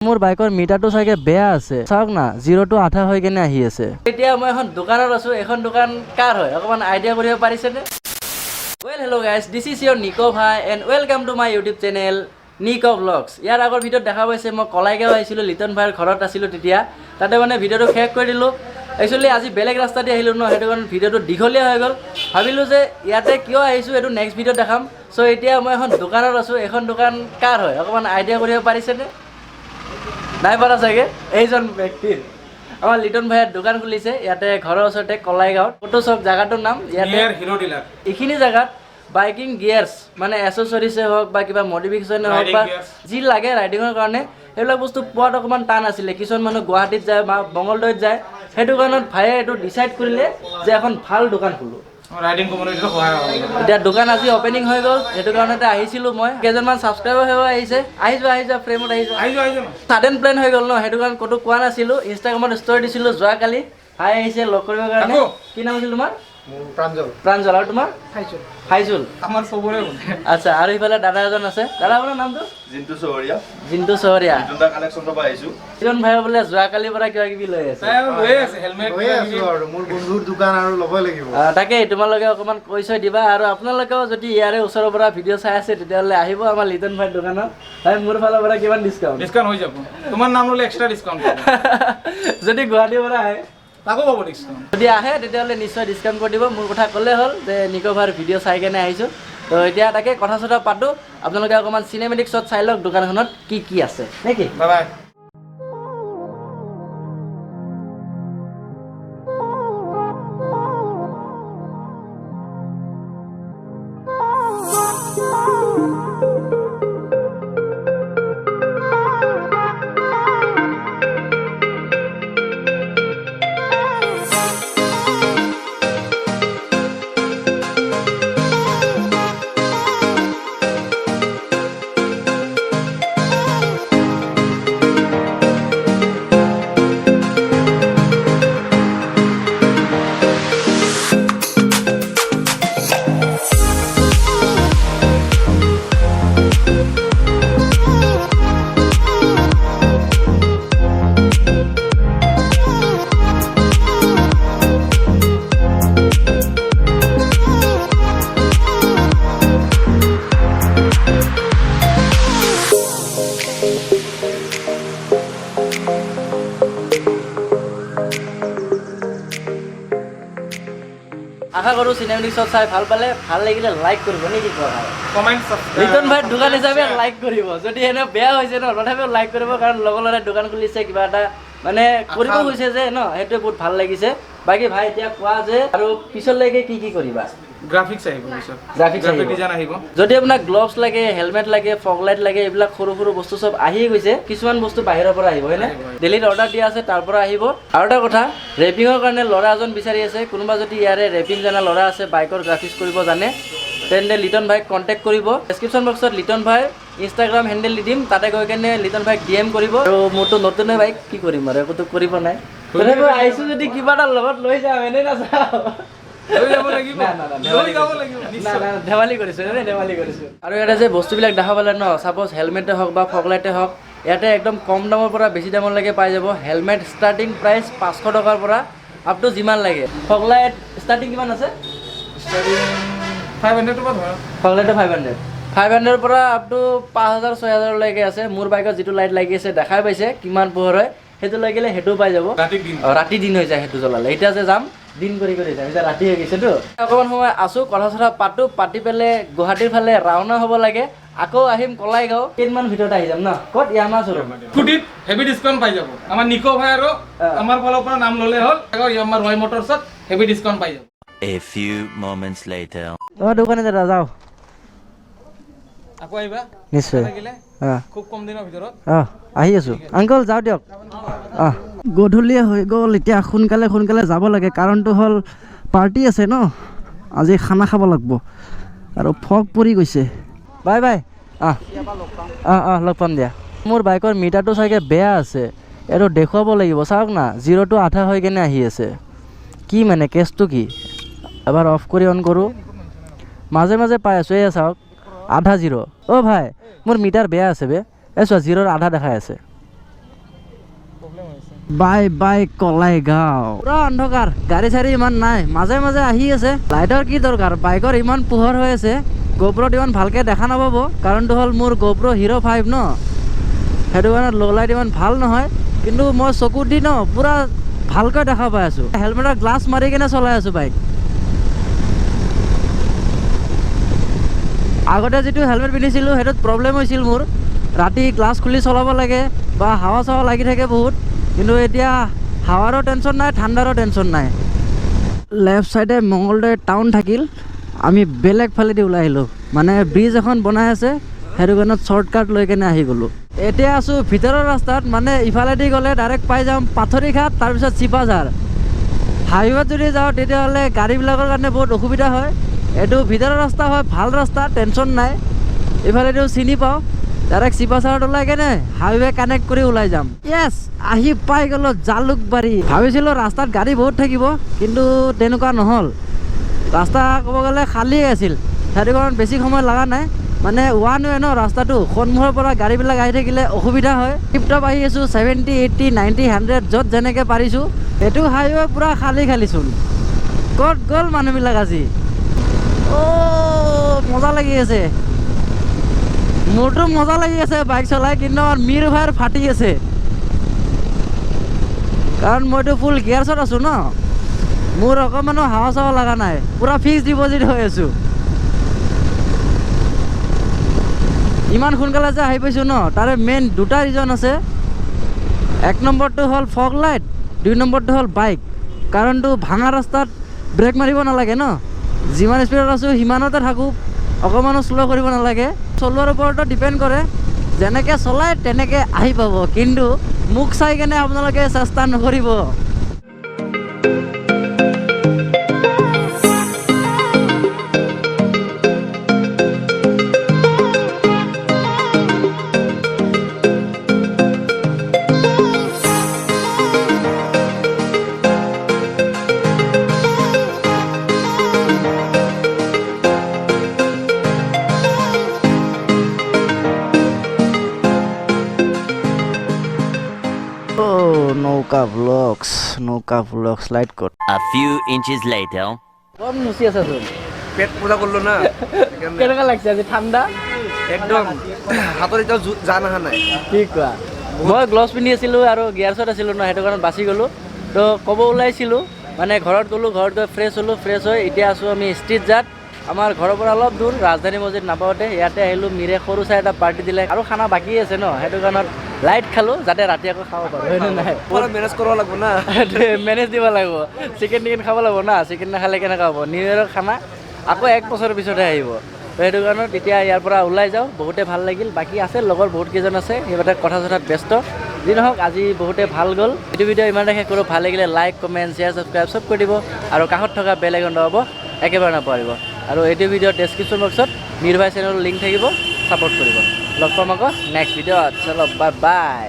মোৰ বাইকৰ মিটাৰটো চাগে বেয়া আছে চাওক না 0 to 8 হৈ কেনে আহি আছে এতিয়া মই এখন দোকানত আছো এখন দোকান কাৰ হয় অকমান আইডিয়া কৰিব পাৰিছেনে Well hello guys this is your Nico bhai and welcome to my YouTube channel Nichovlogs ইয়াৰ আগৰ ভিডিঅ'ত দেখা পাইছে মই কলাইগাঁও আহিছিলো লিটন ভাইৰ ঘৰত আছিলো তেতিয়া তাতে মানে ভিডিঅ'টো শেষ কৰি দিলো একচুয়ালি আজি বেলেগ ৰাস্তা দি আহিলো ন হেতু কাৰণ ভিডিঅ'টো দীঘলীয়া হৈ গ'ল ভাবিলো যে ইয়াতে কিয় আহিছো এটো নেক্সট ভিডিঅ'ত দেখাম সো এতিয়া মই এখন দোকানত আছো এখন দোকান কাৰ হয় অকমান আইডিয়া কৰিব পাৰিছেনে নাই পাৰা চাগে এইজন ব্যক্তিৰ আমাৰ লিটন ভাইৰ দোকান খুলিছে ইয়াতে ঘৰৰ ওচৰতে কলাইগাঁৱত কোতুচক জায়গাটোৰ নাম ইয়াতে হিৰো ডিলাৰ এইখিনি জায়গাত বাইকিং গিয়াৰ্স মানে এসেসৰিছে হওক বা কিবা মডিফিকেশন হওক বা যি লাগে ৰাইডিঙৰ কাৰণে এইবিলাক বস্তু পোৱাত অকমান টান আছিলে কিছুমান মানুহ গুৱাহাটীত যায় বা মঙ্গলদৈত যায় হেতু কাৰণত ভাইয়ে এটো ডিসাইড কৰিলে যে এখন ভাল দোকান খুলো ৰাইডিং কমিউনিটিৰ সহায় হ'ব এতিয়া দোকান আজি ওপেনিং হৈ গ'ল হেতু কাৰণতে আহিছিলো মই কেজনমান সাবস্ক্ৰাইবাৰ হৈ আহিছে আহিছো ফ্ৰেমত আহিছো সাডেন প্ল্যান হৈ গ'ল ন হেতু কাৰণ কতো কোৱা নাছিলো ইনষ্টাগ্ৰামত ষ্টৰি দিছিলো যোৱা কালি হাই আহিছে লগ কৰিবৰ কাৰণে কি নাম আছিল তোমাৰ প্ৰাঞ্জল আৰু তোমাৰ ফাইজুল আমাৰ সবৰে আচ্ছা আৰু ইফালে দাদা এজন আছে দাদা আপোনাৰ নামটো জিন্তু চহৰীয়া জুন্দা কালেকচন পৰা আহিছো ইজন ভাই বলে যোৱা কালি পৰা কিবা কিবি লৈ আছে হেলমেট লৈ আছো আৰু মোৰ বন্ধুৰ দোকান আৰু ল'বই লাগিব তাকে তোমালোকে অকমান কৈছৈ দিবা আৰু আপোনালোকেও যদি ইয়াৰে ওচৰৰ পৰা ভিডিঅ' চাই আছে তেতিয়াহ'লে আহিব আমাৰ লিটন ভাইৰ দোকানত ভাই মোৰ ফালৰ পৰা কিমান ডিসকাউন্ট হৈ যাব তোমাৰ নাম ললে এক্সট্ৰা ডিসকাউন্ট যদি গুৱাহাটীৰ পৰা আহে তাকো পাব ডিসকাউন্ট যদি আহে তেতিয়াহ'লে নিশ্চয় ডিসকাউন্ট কৰি দিব মোৰ কথা ক'লে হ'ল যে নিকো ভাইৰ ভিডিঅ' চাই কেনে আহিছো তো এতিয়া তাকে কথা চথা পাতো আপোনালোকে অকমান সিনেমেটিক শ্বট চাই লওক দোকানখনত কি আছে নেকি বাই বাই আশা কৰো সিনেমেটিক শ্বট চাই ভাল পালে ভাল লাগিলে লাইক কৰিব নেকি কমেন্ট লিটন ভাই দোকান হিচাপে লাইক কৰিব যদি এনে বেয়া হৈছে ন তথাপিও লাইক কৰিব কাৰণ লগলৰে দোকান খুলিছে কিবা এটা মানে কৰিব হৈছে যে ন হেতু বহুত ভাল লাগিছে বাকি ভাই এতিয়া কোৱা যে আৰু পিছলৈকে কি কৰিবা গ্ৰাফিক্স আহিব পিছত গ্ৰাফিক ডিজাইন আহিব যদি আপোনাক গ্লোভস লাগে হেলমেট লাগে ফগ লাইট লাগে এইবিলাক সৰু বস্তু সব আহি গৈছে কিছুমান বস্তু বাহিৰৰ পৰা আহিব হয়নে দিল্লীত অৰ্ডাৰ দিয়া আছে তাৰ পৰা আহিব আৰু এটা কথা ৰেপিংৰ কাৰণে ল'ৰা এজন বিচাৰি আছে কোনোবা যদি ইয়াৰে ৰেপিং জানা ল'ৰা আছে বাইকৰ গ্ৰাফিক্স কৰিব জানে তেন্তে লিটন ভাইক কন্টেক্ট কৰিব ডেসক্ৰিপচন বক্সত লিটন ভাইৰ ইনষ্টাগ্ৰাম হেণ্ডেল দি দিম তাতে গৈ কেনে লিটন ভাইক ডিএম কৰিব আৰু মোৰটো নতুন বাইক কি কৰিম আৰু একোতো কৰিব নাই তথাপি আহিছো যদি কিবা এটা লগত লৈ যাম এনে নাযাওঁ ধেমালি কৰিছো আৰু ইয়াতে যে বস্তুবিলাক দেখা পালে ন সাপোজ হেলমেটে হওক বা ফগ লাইটে হওক ইয়াতে একদম কম দামৰ পৰা বেছি দামলৈকে পাই যাব হেলমেট ষ্টাৰ্টিং প্ৰাইচ 500 টকাৰ পৰা আপ টু যিমান লাগে ফগ লাইট ষ্টাৰ্টিং কিমান আছে 500 পৰা ফগ লাইট 500 পৰা আপ টু 5000 6000 লৈকে আছে মোৰ বাইকত যিটো লাইট লাগি আছে দেখাই পাইছে কিমান পোহৰ হয় হেতু লাগিলে হেতু পাই যাব ৰাতি দিন হৈ যায় হেতু জ্বলালে এতিয়া যে যাম দিন কৰি যাম এতিয়া ৰাতি হৈ গৈছে তো অকমান সময় আছো কথা চথা পাতি পেলে গুৱাহাটীৰ ফালে ৰাওনা হ'ব লাগে আকৌ আহিম কলাইগাঁও কেইদিনমান ভিতৰত আহি যাম ন ক'ত ইয়ামা শ্বৰুম স্কুটিত হেভি ডিসকাউন্ট পাই যাব আমাৰ নিকো ভাই আৰু আমাৰ ফালৰ পৰা নাম ললে হ'ল ইয়ামা ৰয় মটৰছত হেভি ডিসকাউন্ট পাই যাব A few moments later দোকানে যাও আকৌ আহিবা নিশ্চয় খুব কম দিনৰ ভিতৰত আহি আছো আঙ্কল যাও দিয়ক গধূলিয়ে হৈ গ'ল এতিয়া সোনকালে যাব লাগে কাৰণটো হ'ল পাৰ্টি আছে ন আজি খানা খাব লাগিব আৰু ফগ পৰি গৈছে বাই লগ পাম দিয়া মোৰ বাইকৰ মিটাৰটো চাগে বেয়া আছে এটো দেখুৱাব লাগিব চাওক না 0 to 8 হৈ কেনে আহি আছে কি মানে কেছটো কি এবাৰ অফ কৰি অন কৰোঁ মাজে পাই আছোঁ এয়া চাওক আধা 0 অ' ভাই মোৰ মিটাৰ বেয়া আছে বে এই চোৱা 0ৰ আধা দেখাই আছে বাই বাই কলাইগাঁও পুৰা অন্ধকাৰ গাড়ী চাড়ী ইমান নাই মাজে মাজে আহি আছে লাইটৰ কি দৰকাৰ বাইকৰ ইমান পোহৰ হৈ আছে গোপ্ৰত ইমান ভালকৈ দেখা নাপাব কাৰণটো হ'ল মোৰ গোপ্ৰ হিৰ' 5 ন সেইটো কাৰণে ল' লাইট ইমান ভাল নহয় কিন্তু মই চকু দি ন পুৰা ভালকৈ দেখা পাই আছোঁ হেলমেটৰ গ্লাছ মাৰি কিনে চলাই আছোঁ বাইক আগতে যিটো হেলমেট পিন্ধিছিলোঁ সেইটোত প্ৰব্লেম হৈছিল মোৰ ৰাতি গ্লাছ খুলি চলাব লাগে বা হাৱা চাৱা লাগি থাকে বহুত কিন্তু এতিয়া হাৱাৰো টেনশ্যন নাই ঠাণ্ডাৰো টেনশ্যন নাই লেফ্ট চাইডে মংগলদৈ টাউন থাকিল আমি বেলেগ ফালেদি ওলাই আহিলোঁ মানে ব্ৰিজ এখন বনাই আছে সেইটো কাৰণে শ্বৰ্টকাট লৈ কেনে আহি গ'লোঁ এতিয়া আছোঁ ভিতৰৰ ৰাস্তাত মানে ইফালেদি গ'লে ডাইৰেক্ট পাই যাম পাথৰিঘাট তাৰপিছত চিপাঝাৰ হাইৱেত যদি যাওঁ তেতিয়াহ'লে গাড়ীবিলাকৰ কাৰণে বহুত অসুবিধা হয় এইটো ভিতৰৰ ৰাস্তা হয় ভাল ৰাস্তা টেনশ্যন নাই ইফালেদিও চিনি পাওঁ ডাইৰেক্ট চিপাঝাৰত ওলাই কেনে হাইৱে কানেক্ট কৰি ওলাই যাম য়েছ আহি পাই গ'লোঁ জালুকবাৰী ভাবিছিলোঁ ৰাস্তাত গাড়ী বহুত থাকিব কিন্তু তেনেকুৱা নহ'ল ৰাস্তা ক'ব গ'লে খালীয়ে আছিল সেইটো কাৰণে বেছি সময় লগা নাই মানে ওৱান ৱে ন ৰাস্তাটো সন্মুখৰ পৰা গাড়ীবিলাক আহি থাকিলে অসুবিধা হয় টিপটপ আহি আছোঁ 70, 80, 90, 100 য'ত যেনেকৈ পাৰিছোঁ এইটো হাইৱে পূৰা খালী খালীচোন ক'ত গ'ল মানুহবিলাক আজি মজা লাগি আছে মোৰতো মজা লাগি আছে বাইক চলাই কিন্তু আমাৰ মিৰ ভাইৰ ফাটি আছে কাৰণ মইতো ফুল গিয়াৰ্ছত আছোঁ ন মোৰ অকণমানো হাৱা চাৱা লগা নাই পূৰা ফিক্স ডিপজিট হৈ আছোঁ ইমান সোনকালে যে আহি পাইছোঁ ন তাৰে মেইন দুটা ৰিজন আছে এক নম্বৰটো হ'ল ফগ লাইট 2 নম্বৰটো হ'ল বাইক কাৰণটো ভাঙা ৰাস্তাত ব্ৰেক মাৰিব নালাগে ন যিমান স্পীডত আছোঁ সিমানতে থাকোঁ অকণমানো শ্ল' কৰিব নালাগে চলোৱাৰ ওপৰতো ডিপেণ্ড কৰে যেনেকৈ চলায় তেনেকৈ আহি পাব কিন্তু মোক চাই কেনে আপোনালোকে চেষ্টা নকৰিব Nichovlogs light code A few inches later. কম নুচি আছে তোৰ পেট পূজা কৰলো না কেনেকুৱা লাগিছে আজি ঠাণ্ডা একদম হাতত এটাও জান অহা নাই কি কোৱা মই গ্লভছ পিন্ধি আছিলোঁ আৰু গিয়াৰ্ছত আছিলোঁ ন সেইটো কাৰণে বাচি গ'লোঁ তো ক'ব ওলাইছিলোঁ মানে ঘৰত গ'লোঁ ঘৰত গৈ ফ্ৰেছ হ'লোঁ ফ্ৰেছ হৈ এতিয়া আছোঁ আমি ষ্ট্ৰীট জাত আমাৰ ঘৰৰ পৰা অলপ দূৰ ৰাজধানী মছজিদ নাপাওঁতে ইয়াতে আহিলোঁ মিৰে সৰু চাই এটা পাৰ্টি দিলে আৰু খানা বাকী আছে ন সেইটো কাৰণত লাইট খালোঁ যাতে ৰাতি আকৌ খাব পাৰোঁ হয়নে নাই মেনেজ কৰিব লাগিব না মেনেজ দিব লাগিব চিকেন টিকেন খাব লাগিব না চিকেন নাখালে কেনেকৈ হ'ব নিউ ইয়েৰৰ খানা আকৌ 1 বছৰৰ পিছতহে আহিব তো সেইটো কাৰণত এতিয়া ইয়াৰ পৰা ওলাই যাওঁ বহুতে ভাল লাগিল বাকী আছে লগৰ বহুত কেইজন আছে সিহঁতে কথা চথাত ব্যস্ত যি নহওক আজি বহুতে ভাল গ'ল এইটো ভিডিঅ' ইমানতে শেষ কৰোঁ ভাল লাগিলে লাইক কমেণ্ট শ্বেয়াৰ ছাবস্ক্ৰাইব চব কৰি দিব আৰু কাষত থকা বেল আইকন দবাব একেবাৰে নাপাহৰিব আৰু এইটো ভিডিঅ'ৰ ডেছক্ৰিপশ্যন বক্সত নিৰ্ভয় চেনেলৰ লিংক থাকিব ছাপোৰ্ট কৰিব লগ পাম আকৌ নেক্সট ভিডিঅ'ত চলো বাই বাই